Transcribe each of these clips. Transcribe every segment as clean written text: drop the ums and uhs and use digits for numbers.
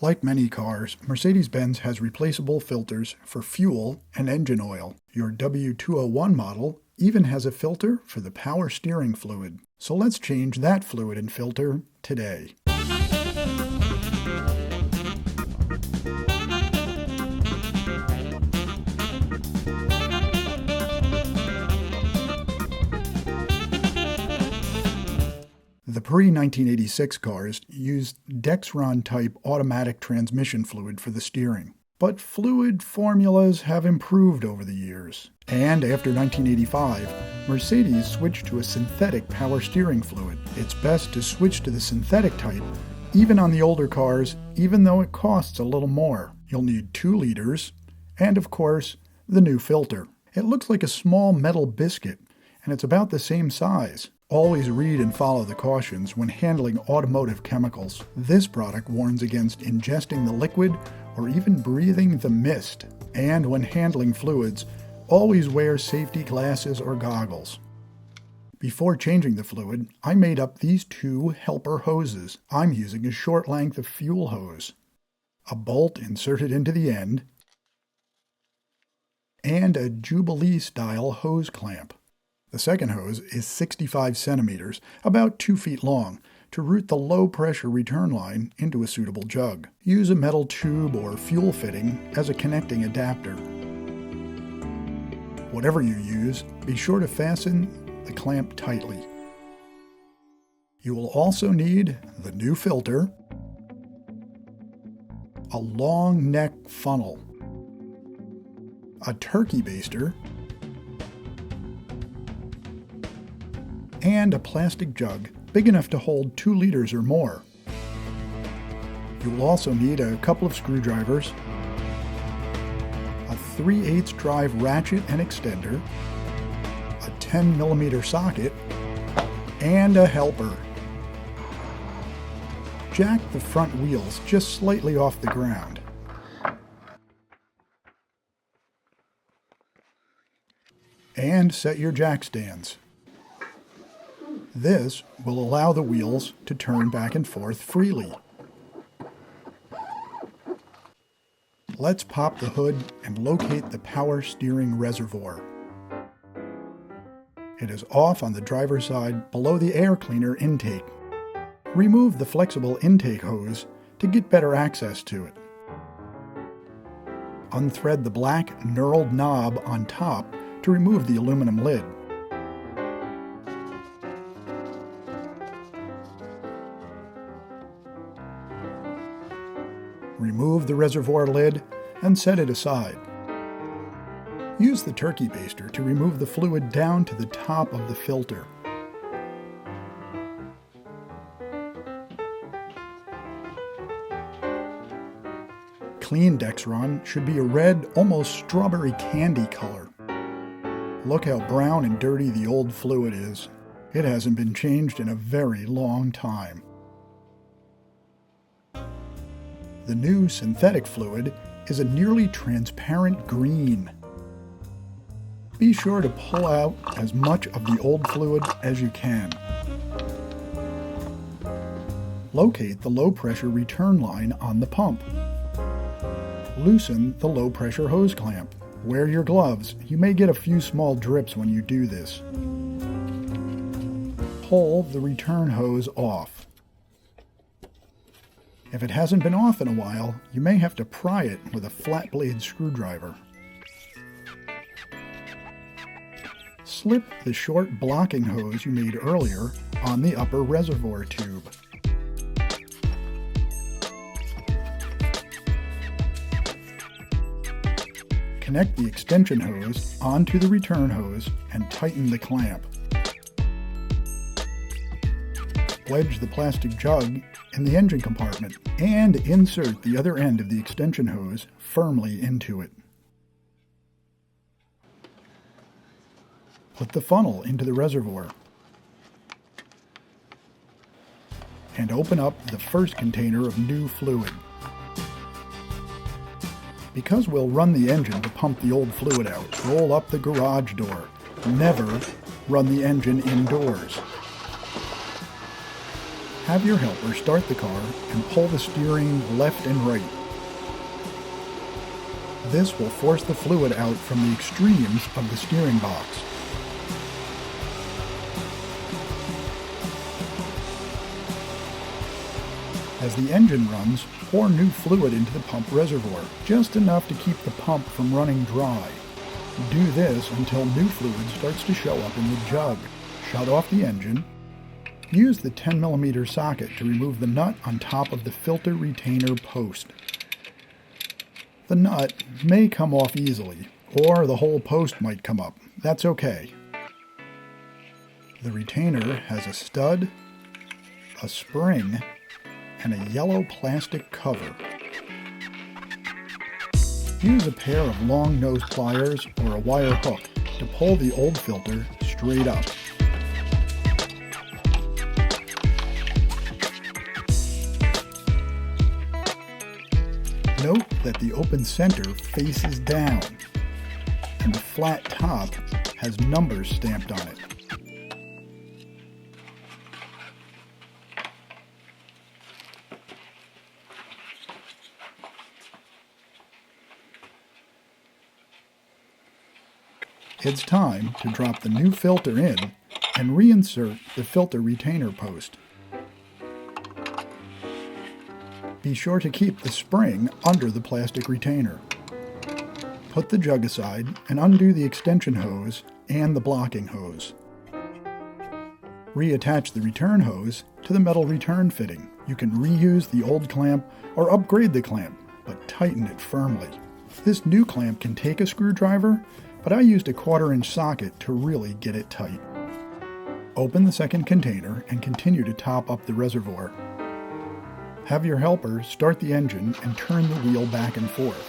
Like many cars, Mercedes-Benz has replaceable filters for fuel and engine oil. Your W201 model even has a filter for the power steering fluid. So let's change that fluid and filter today. The pre-1986 cars used Dexron-type automatic transmission fluid for the steering. But fluid formulas have improved over the years. And after 1985, Mercedes switched to a synthetic power steering fluid. It's best to switch to the synthetic type, even on the older cars, even though it costs a little more. You'll need 2 liters, and of course, the new filter. It looks like a small metal biscuit, and it's about the same size. Always read and follow the cautions when handling automotive chemicals. This product warns against ingesting the liquid or even breathing the mist. And when handling fluids, always wear safety glasses or goggles. Before changing the fluid, I made up these 2 helper hoses. I'm using a short length of fuel hose, a bolt inserted into the end, and a Jubilee-style hose clamp. The second hose is 65 centimeters, about 2 feet long, to route the low-pressure return line into a suitable jug. Use a metal tube or fuel fitting as a connecting adapter. Whatever you use, be sure to fasten the clamp tightly. You will also need the new filter, a long neck funnel, a turkey baster, and a plastic jug big enough to hold 2 liters or more. You will also need a couple of screwdrivers, a 3/8 drive ratchet and extender, a 10mm socket, and a helper. Jack the front wheels just slightly off the ground. And set your jack stands. This will allow the wheels to turn back and forth freely. Let's pop the hood and locate the power steering reservoir. It is off on the driver's side below the air cleaner intake. Remove the flexible intake hose to get better access to it. Unthread the black knurled knob on top to remove the aluminum lid. Remove the reservoir lid and set it aside. Use the turkey baster to remove the fluid down to the top of the filter. Clean Dexron should be a red, almost strawberry candy color. Look how brown and dirty the old fluid is. It hasn't been changed in a very long time. The new synthetic fluid is a nearly transparent green. Be sure to pull out as much of the old fluid as you can. Locate the low-pressure return line on the pump. Loosen the low-pressure hose clamp. Wear your gloves. You may get a few small drips when you do this. Pull the return hose off. If it hasn't been off in a while, you may have to pry it with a flat blade screwdriver. Slip the short blocking hose you made earlier on the upper reservoir tube. Connect the extension hose onto the return hose and tighten the clamp. Wedge the plastic jug in the engine compartment and insert the other end of the extension hose firmly into it. Put the funnel into the reservoir and open up the first container of new fluid. Because we'll run the engine to pump the old fluid out, roll up the garage door. Never run the engine indoors. Have your helper start the car and pull the steering left and right. This will force the fluid out from the extremes of the steering box. As the engine runs, pour new fluid into the pump reservoir, just enough to keep the pump from running dry. Do this until new fluid starts to show up in the jug. Shut off the engine. Use the 10mm socket to remove the nut on top of the filter retainer post. The nut may come off easily, or the whole post might come up. That's okay. The retainer has a stud, a spring, and a yellow plastic cover. Use a pair of long nose pliers or a wire hook to pull the old filter straight up. Note that the open center faces down, and the flat top has numbers stamped on it. It's time to drop the new filter in and reinsert the filter retainer post. Be sure to keep the spring under the plastic retainer. Put the jug aside and undo the extension hose and the blocking hose. Reattach the return hose to the metal return fitting. You can reuse the old clamp or upgrade the clamp, but tighten it firmly. This new clamp can take a screwdriver, but I used a 1/4-inch socket to really get it tight. Open the second container and continue to top up the reservoir. Have your helper start the engine and turn the wheel back and forth.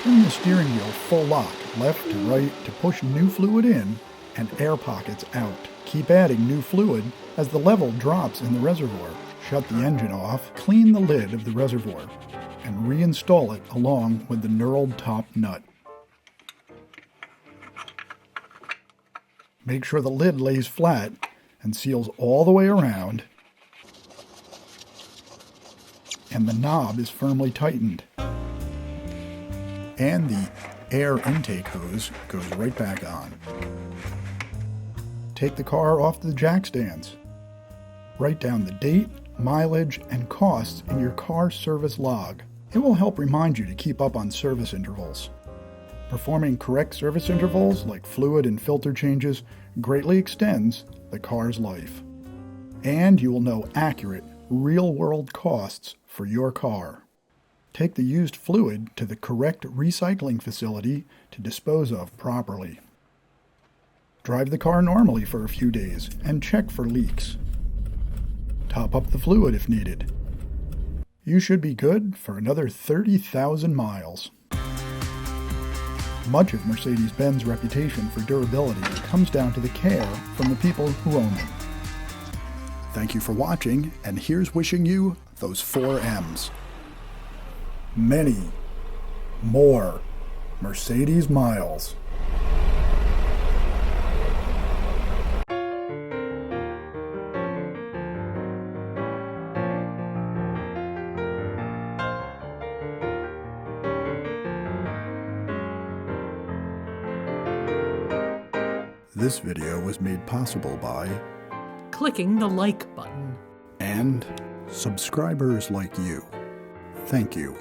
Turn the steering wheel full lock, left to right, to push new fluid in and air pockets out. Keep adding new fluid as the level drops in the reservoir. Shut the engine off, clean the lid of the reservoir, and reinstall it along with the knurled top nut. Make sure the lid lays flat and seals all the way around, and the knob is firmly tightened. And the air intake hose goes right back on. Take the car off the jack stands. Write down the date, mileage, and costs in your car service log. It will help remind you to keep up on service intervals. Performing correct service intervals, like fluid and filter changes, greatly extends the car's life. And you will know accurate, real-world costs for your car. Take the used fluid to the correct recycling facility to dispose of properly. Drive the car normally for a few days and check for leaks. Top up the fluid if needed. You should be good for another 30,000 miles. Much of Mercedes-Benz reputation for durability comes down to the care from the people who own them. Thank you for watching, and here's wishing you those 4 M's. Many more Mercedes miles. This video was made possible by clicking the like button and subscribers like you. Thank you.